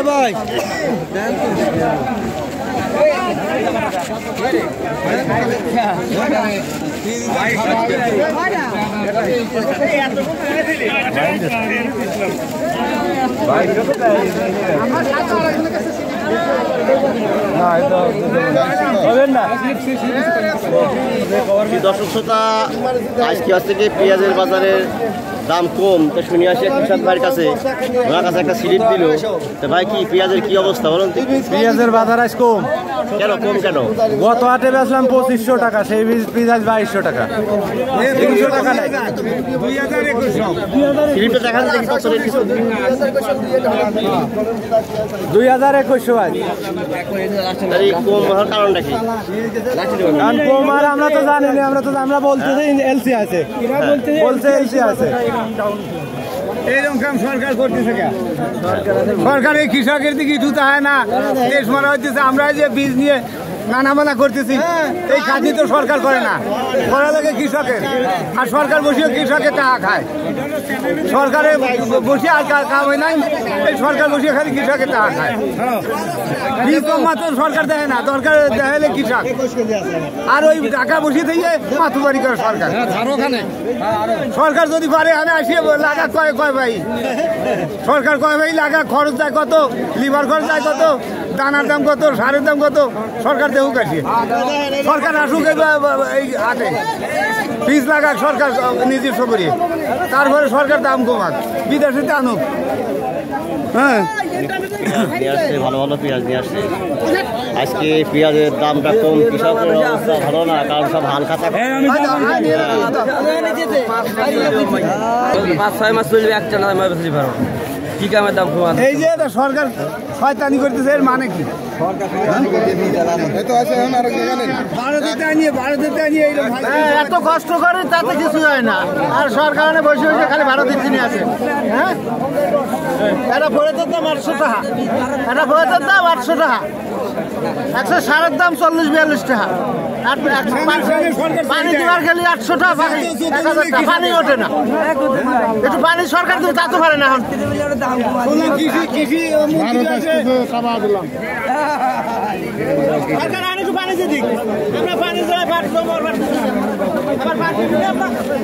ভাই দর্শক শ্রোতা, আজকে থেকে পেঁয়াজের বাজারের দাম কম, তো শুনে আসি কৃষক ভাইয়ের কাছে, ওনার কাছে একটা সিলিপ দিল। তো ভাই, কি পেঁয়াজের কি অবস্থা বলুন? পেঁয়াজের বাজার আজ কম। কেন কম কেন? গত হাটে বেচলাম 2500 টাকা, সেই পেঁয়াজ 2200 টাকা, 300 টাকা নাই। সিলিপটা দেখান দেখি কত রেট কিছু। 2100 আজ। তাহলে কম হওয়ার কারণটা কি? কারণ কম আর আমরা তো জানি না, আমরা বলতেছি এলসি আছে, বলছে এলসি আছে। এইরকম কাম সরকার করতেছে, সরকার এই কৃষকের দিকে জুতা হয় না, দেশ মারা হইতেছে। আমরা যে বীজ নিয়ে নানা করতেছি, এই কাজই তো সরকার করে না, করা লাগে কৃষকের। আর সরকার বসিয়ে কৃষকের টাকা খায়, সরকারে বসে আর কাম হয় নাই, এই সরকার বসিয়ে খালি কৃষকের টাকা খায়। বীজ কম মাত্র সরকার দেয় না, দরকার দেখাইলে কৃষক। আর ওই টাকা বসিয়ে থেকে মাতুবাড়ি করে সরকার। সরকার যদি পারে আমি আসিয়ে লাগা কয় ভাই, সরকার কয় ভাই লাগা খরচ যায় কত, লিভার খরচ যায় কত, দানার দাম কত, সারের দাম কত, সরকার দেখুক আসিয়ে। সরকার আসুক এই হাটে, বীজ লাগাক সরকার নিজস্ব করিয়ে, তারপরে সরকার দাম কমাক, বিদেশিতে আনুক। হ্যাঁ, নিয়ে আসছে ভালো ভালো পেঁয়াজ নিয়ে আসছে। আজকে পেঁয়াজের দামটা কম, কৃষকের অবস্থা ভালো না, কারণ সব হালকা থাকে। 5-6 মাস চলবে, একটা না বেশি ভালো। কি কামের দাম কম? এই যে সরকার শয়তানি করতেছে, এর মানে কি? এত কষ্ট করে তাতে কিছু হয় না, আর সরকার বসে বসে খালি ভারতের চিনি আছে। হ্যাঁ, এটা বইয়ের দাম 800 টাকা, এটা বইয়ের দাম 800 টাকা, 100 সারের দাম 40-42 টাকা। পানি দেওয়ার গেলে 800 টাকা, 1000 টাকা পানি ওঠে না। একটু পানি সরকার দেবে, তা তো পারে না। এখন পানি যদি আমরা পানি